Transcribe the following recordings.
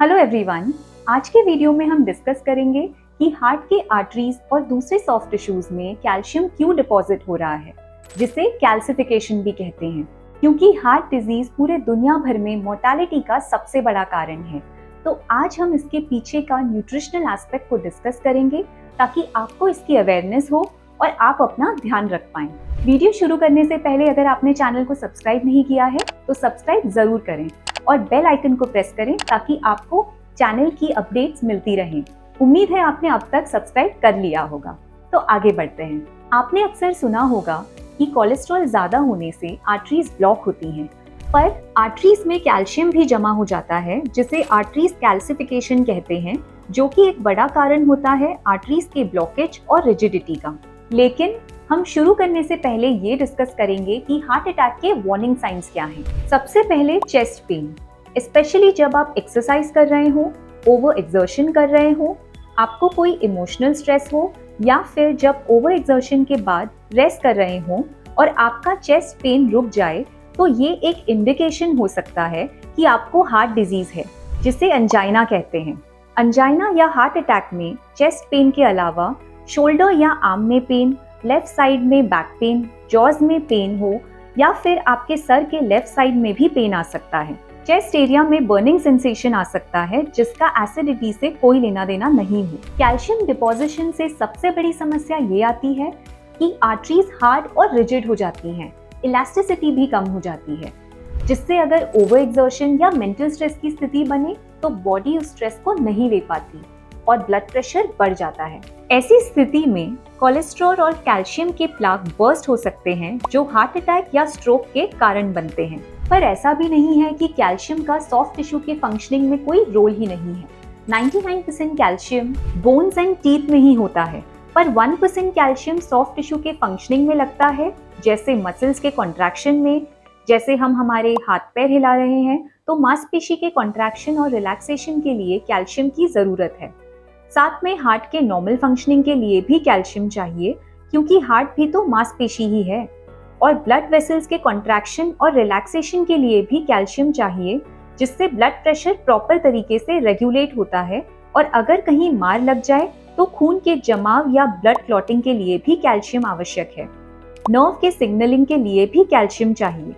Hello everyone. आज के video में हम डिस्कस करेंगे कि हार्ट के आर्टरीज और दूसरे सॉफ्ट टिश्यूज में कैल्शियम क्यों डिपॉजिट हो रहा है, जिसे कैल्सिफिकेशन भी कहते हैं। क्योंकि हार्ट डिजीज पूरे दुनिया भर में मोर्टेलिटी का सबसे बड़ा कारण है, तो आज हम इसके पीछे का न्यूट्रिशनल एस्पेक्ट को डिस्कस करेंगे ताकि आपको इसकी अवेयरनेस हो और आप अपना ध्यान रख पाएं। वीडियो शुरू करने से पहले अगर आपने चैनल को सब्सक्राइब नहीं किया है तो सब्सक्राइब जरूर करें और बेल आइकन को प्रेस करें ताकि आपको चैनल की अपडेट्स मिलती रहें। उम्मीद है आपने अब तक सब्सक्राइब कर लिया होगा। तो आगे बढ़ते हैं। आपने अक्सर सुना होगा कि कोलेस्ट्रॉल ज्यादा होने से आर्टरीज ब्लॉक होती हैं, पर आर्टरीज में कैल्शियम भी जमा हो जाता है, जिसे आर्टरीज कैल्सिफिकेशन कहते हैं, जो कि एक बड़ा कारण होता है आर्टरीज के ब्लॉकेज और रिजिडिटी का। लेकिन हम शुरू करने से पहले ये डिस्कस करेंगे कि हार्ट अटैक के वार्निंग साइंस क्या हैं। सबसे पहले चेस्ट पेन, स्पेशली जब आप एक्सरसाइज कर रहे हो, ओवर एक्सर्शन कर रहे हो, आपको कोई इमोशनल स्ट्रेस हो, या फिर जब ओवर एक्सर्शन के बाद रेस्ट कर रहे हो और आपका चेस्ट पेन रुक जाए, तो ये एक इंडिकेशन हो सकता है कि आपको हार्ट डिजीज है, जिसे अंजाइना कहते हैं। अंजाइना या हार्ट अटैक में चेस्ट पेन के अलावा शोल्डर या आर्म में पेन, लेफ्ट साइड में बैक पेन, जॉज में पेन हो, या फिर आपके सर के लेफ्ट साइड में भी पेन आ सकता है। चेस्ट एरिया में बर्निंग सेंसेशन आ सकता है, जिसका एसिडिटी से कोई लेना देना नहीं हो। कैल्शियम डिपोजिशन से सबसे बड़ी समस्या ये आती है कि आर्टरीज हार्ड और रिजिड हो जाती हैं, इलास्टिसिटी भी कम हो जाती है, जिससे अगर ओवर एक्सर्शन या मेंटल स्ट्रेस की स्थिति बने तो बॉडी उस स्ट्रेस को नहीं ले पाती और ब्लड प्रेशर बढ़ जाता है। ऐसी स्थिति में कोलेस्ट्रॉल और कैल्शियम के प्लाक बर्स्ट हो सकते हैं, जो हार्ट अटैक या स्ट्रोक के कारण बनते हैं। पर ऐसा भी नहीं है कि कैल्शियम का सॉफ्ट टिश्यू के फंक्शनिंग में कोई रोल ही नहीं है। 99% कैल्शियम बोन्स एंड टीथ में ही होता है, पर 1% कैल्शियम सॉफ्ट टिश्यू के फंक्शनिंग में लगता है, जैसे मसल्स के कॉन्ट्रैक्शन में। जैसे हम हमारे हाथ पैर हिला रहे हैं तो मांसपेशी के कॉन्ट्रैक्शन और रिलैक्सेशन के लिए कैल्शियम की जरूरत है। साथ में हार्ट के नॉर्मल फंक्शनिंग के लिए भी कैल्शियम चाहिए, क्योंकि हार्ट भी तो मांसपेशी ही है। और ब्लड वेसल्स के कॉन्ट्रैक्शन और रिलैक्सेशन के लिए भी कैल्शियम चाहिए, जिससे ब्लड प्रेशर प्रॉपर तरीके से रेगुलेट होता है। और अगर कहीं मार लग जाए तो खून के जमाव या ब्लड क्लॉटिंग के लिए भी कैल्शियम आवश्यक है। नर्व के सिग्नलिंग के लिए भी कैल्शियम चाहिए,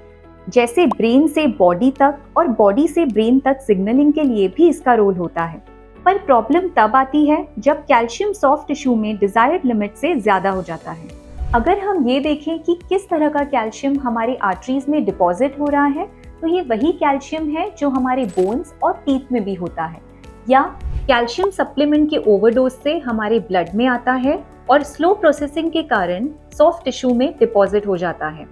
जैसे ब्रेन से बॉडी तक और बॉडी से ब्रेन तक सिग्नलिंग के लिए भी इसका रोल होता है। पर प्रॉब्लम तब आती है जब कैल्शियम सॉफ्ट टिश्यू में डिजायर्ड लिमिट से ज्यादा हो जाता है। अगर हम ये देखें कि किस तरह का कैल्शियम हमारे आर्टरीज में डिपॉजिट हो रहा है, तो ये वही कैल्शियम है जो हमारे बोन्स और टीथ में भी होता है, या कैल्शियम सप्लीमेंट के ओवरडोज से हमारे ब्लड में आता है और स्लो प्रोसेसिंग के कारण सॉफ्ट टिश्यू में डिपॉजिट हो जाता है।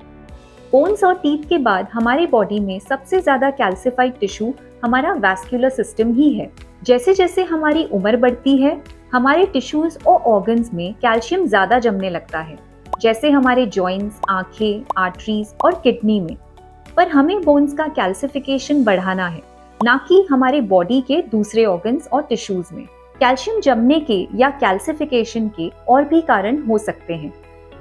बोन्स और टीथ के बाद हमारी बॉडी में सबसे ज्यादा कैल्सिफाइड टिश्यू हमारा वैस्कुलर सिस्टम ही है। जैसे जैसे हमारी उम्र बढ़ती है, हमारे टिश्यूज और ऑर्गन्स में कैल्शियम ज्यादा जमने लगता है, जैसे हमारे जॉइंट्स, आंखें, आर्टरीज और किडनी में। पर हमें बोन्स का कैल्सिफिकेशन बढ़ाना है, ना कि हमारे बॉडी के दूसरे ऑर्गन्स और टिश्यूज में। कैल्शियम जमने के या कैल्सिफिकेशन के और भी कारण हो सकते हैं,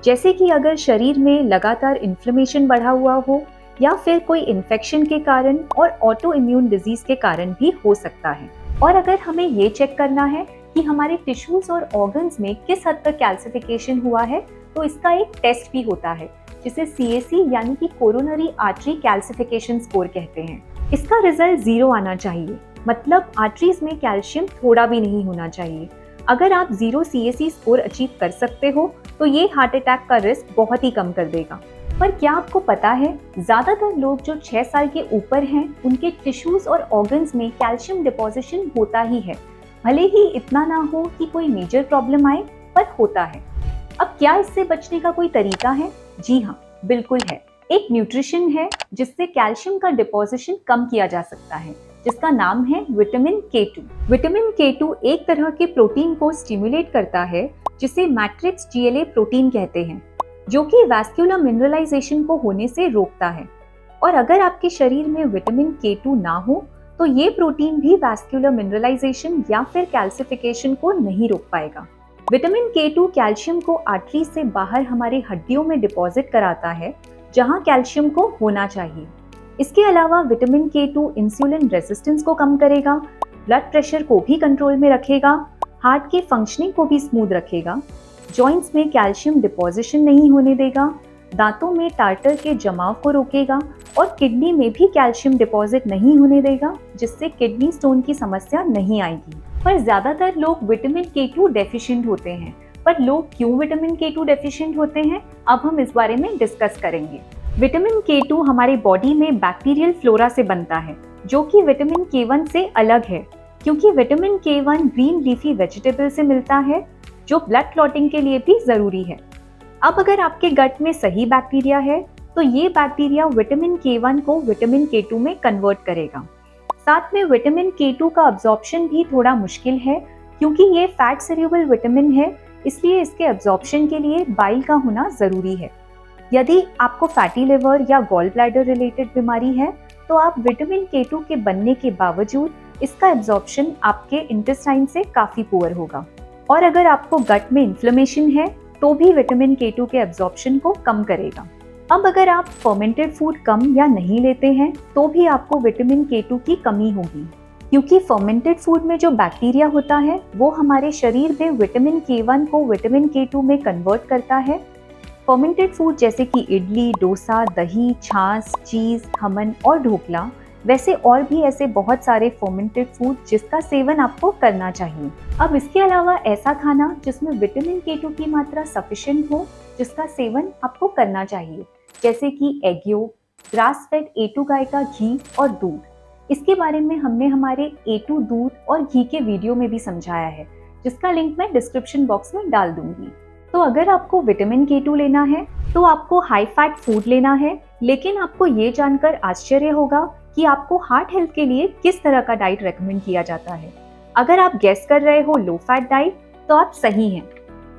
जैसे कि अगर शरीर में लगातार इन्फ्लेमेशन बढ़ा हुआ हो, या फिर कोई इन्फेक्शन के कारण और ऑटो इम्यून डिजीज के कारण भी हो सकता है। और अगर हमें ये चेक करना है कि हमारे टिश्यूज और ऑर्गन्स में किस हद तक कैल्सिफिकेशन हुआ है, तो इसका एक टेस्ट भी होता है, जिसे CAC यानी कि कोरोनरी आर्टरी कैल्सिफिकेशन स्कोर कहते हैं। इसका रिजल्ट 0 आना चाहिए, मतलब आर्टरीज में कैल्शियम थोड़ा भी नहीं होना चाहिए। अगर आप 0 CAC स्कोर अचीव कर सकते हो तो ये हार्ट अटैक का रिस्क बहुत ही कम कर देगा। पर क्या आपको पता है, ज्यादातर लोग जो 6 साल के ऊपर हैं, उनके टिश्यूज और ऑर्गन्स में कैल्शियम डिपोजिशन होता ही है, भले ही इतना ना हो कि कोई मेजर प्रॉब्लम आए, पर होता है। अब क्या इससे बचने का कोई तरीका है? जी हाँ, बिल्कुल है। एक न्यूट्रिशन है जिससे कैल्शियम का डिपोजिशन कम किया जा सकता है, जिसका नाम है विटामिन K2। विटामिन K2 एक तरह के प्रोटीन को स्टिमुलेट करता है, जिसे मैट्रिक्स GLA प्रोटीन कहते हैं, जो कि वैस्कुलर मिनरलाइजेशन को होने से रोकता है। और अगर आपके शरीर में विटामिन K2 ना हो, तो ये प्रोटीन भी वैस्कुलर मिनरलाइजेशन या फिर कैल्सिफिकेशन को नहीं रोक पाएगा। विटामिन K2 कैल्शियम को आर्टरी से बाहर हमारे हड्डियों में डिपॉजिट कराता है, जहां कैल्शियम को होना चाहिए। इसके अलावा विटामिन K2 इंसुलिन रेजिस्टेंस को कम करेगा, ब्लड प्रेशर को भी कंट्रोल में रखेगा, हार्ट की फंक्शनिंग को भी स्मूथ रखेगा, जॉइंट्स में कैल्शियम डिपोजिशन नहीं होने देगा, दांतों में टार्टर के जमाव को रोकेगा और किडनी में भी कैल्शियम डिपॉजिट नहीं होने देगा, जिससे किडनी स्टोन की समस्या नहीं आएगी। पर ज्यादातर लोग विटामिन K2 डेफिशिएंट होते हैं। पर लोग क्यों विटामिन K2 डेफिशिएंट होते हैं, अब हम इस बारे में डिस्कस करेंगे। विटामिन K2 हमारे बॉडी में बैक्टीरियल फ्लोरा से बनता है, जो कि विटामिन K1 से अलग है, क्योंकि vitamin K1 green leafy vegetable से मिलता है, जो ब्लड क्लॉटिंग के लिए भी जरूरी है। अब अगर आपके गट में सही बैक्टीरिया है, तो ये बैक्टीरिया विटामिन K1 को विटामिन K2 में कन्वर्ट करेगा। साथ में विटामिन K2 का अब्जॉर्प्शन भी थोड़ा मुश्किल है, क्योंकि ये फैट सोल्यूबल विटामिन है, इसलिए इसके अब्जॉर्प्शन के लिए बाइल का होना जरूरी है। यदि आपको फैटी लिवर या गॉल ब्लैडर रिलेटेड बीमारी है, तो आप विटामिन K2 के बनने के बावजूद इसका एब्जॉर्प्शन आपके इंटेस्टाइन से काफी पुअर होगा। और अगर आपको गट में इन्फ्लेमेशन है, तो भी विटामिन K2 के एब्जॉर्प्शन को कम करेगा। अब अगर आप फर्मेंटेड फूड कम या नहीं लेते हैं, तो भी आपको विटामिन K2 की कमी होगी, क्योंकि फर्मेंटेड फूड में जो बैक्टीरिया होता है वो हमारे शरीर में विटामिन K1 को विटामिन K2 में कन्वर्ट करता है। फर्मेंटेड फूड जैसे कि इडली, डोसा, दही, छाछ, चीज, खमन और ढोकला, वैसे और भी ऐसे बहुत सारे फर्मेंटेड फूड जिसका सेवन आपको करना चाहिए। अब इसके अलावा ऐसा खाना जिसमें विटामिन K2 की मात्रा सफिशिएंट हो, जिसका सेवन आपको करना चाहिए, जैसे कि egg yolk, grass fed A2 गाय का घी और दूध। इसके बारे में हमने हमारे A2 दूध और घी के वीडियो में भी समझाया है, जिसका लिंक मैं डिस्क्रिप्शन बॉक्स में डाल दूंगी। तो अगर आपको विटामिन K2 लेना है, तो आपको हाई फैट फूड लेना है, लेकिन आपको ये जानकर आश्चर्य होगा कि आपको हार्ट हेल्थ के लिए किस तरह का डाइट रेकमेंड किया जाता है। अगर आप गेस कर रहे हो लो फैट डाइट, तो आप सही हैं।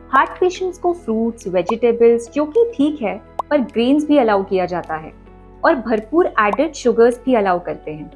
हार्ट पेशेंट्स को फ्रूट्स, वेजिटेबल्स, जो कि ठीक है, पर ग्रेन्स भी अलाउ किया जाता है और भरपूर एडेड शुगर्स भी अलाउ करते हैं।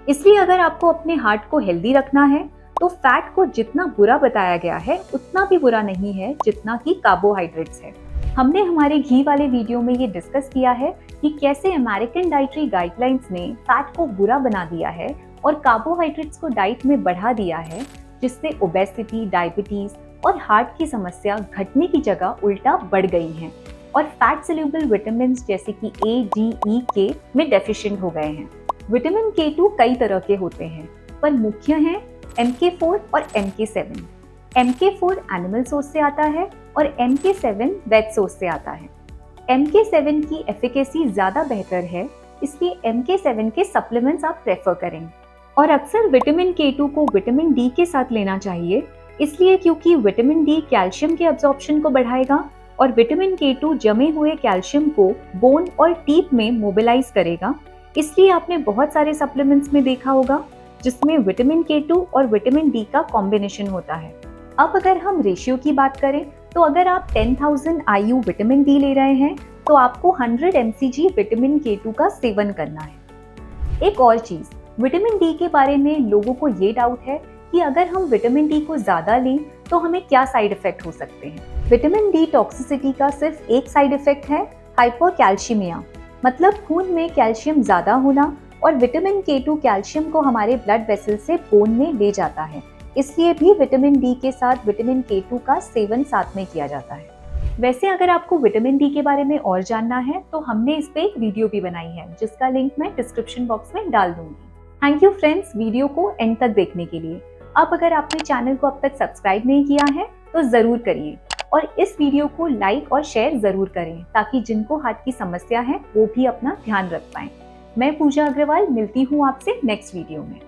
इसलिए अगर आपको अपने हार्ट को हेल्दी रखना है, तो फैट को जितना बुरा बताया गया है उतना भी बुरा नहीं है जितना कि कार्बोहाइड्रेट्स है। हमने हमारे घी वाले वीडियो में ये डिस्कस किया है कि कैसे अमेरिकन डाइटरी गाइडलाइंस ने फैट को बुरा बना दिया है और कार्बोहाइड्रेट्स को डाइट में बढ़ा दिया है, जिससे ओबेसिटी, डायबिटीज और हार्ट की समस्या घटने की जगह उल्टा बढ़ गई हैं और फैट सोल्यूबल विटामिन जैसे कि A, D, E, K में डेफिशिएंट हो गए हैं। विटामिन K2 कई तरह के होते हैं, पर मुख्य हैं MK4 और MK7। MK4 एनिमल सोर्स से आता है और MK7 वेज सोर्स से आता है। MK7 की एफिकेसी ज्यादा बेहतर है, इसलिए MK7 के सप्लीमेंट्स आप प्रेफर करें। और अक्सर विटामिन K2 को विटामिन D के साथ लेना चाहिए, इसलिए क्योंकि विटामिन D कैल्शियम के अब्जॉर्प्शन को बढ़ाएगा और विटामिन K2 जमे हुए कैल्शियम को बोन और टीथ में मोबिलाइज करेगा। इसलिए आपने बहुत सारे सप्लीमेंट्स में देखा होगा जिसमें विटामिन K2 और विटामिन D का कॉम्बिनेशन होता है। अब अगर हम रेशियो की बात करें, तो अगर आप 10,000 IU विटामिन D ले रहे हैं, तो आपको 100 mcg विटामिन K2 का सेवन करना है। एक और चीज, विटामिन D के बारे में लोगों को ये डाउट है कि अगर हम विटामिन D को ज्यादा लें तो हमें क्या साइड इफेक्ट हो सकते हैं। विटामिन D टॉक्सिसिटी का सिर्फ एक साइड इफेक्ट है, हाइपोकैल्शियमिया, मतलब खून में कैल्शियम ज्यादा होना, और विटामिन K2 कैल्शियम को हमारे ब्लड वेसल से बोन में ले जाता है, इसलिए भी विटामिन D के साथ विटामिन K2 का सेवन साथ में किया जाता है। वैसे अगर आपको विटामिन D के बारे में और जानना है, तो हमने इस पे एक वीडियो भी बनाई है, जिसका लिंक मैं डिस्क्रिप्शन बॉक्स में डाल दूंगी। थैंक यू फ्रेंड्स, वीडियो को एंड तक देखने के लिए। अब अगर आपने चैनल को अब तक सब्सक्राइब नहीं किया है, तो जरूर करिए और इस वीडियो को लाइक और शेयर जरूर करें, ताकि जिनको हार्ट की समस्या है वो भी अपना ध्यान रख पाएं। मैं पूजा अग्रवाल मिलती हूँ आपसे नेक्स्ट वीडियो में।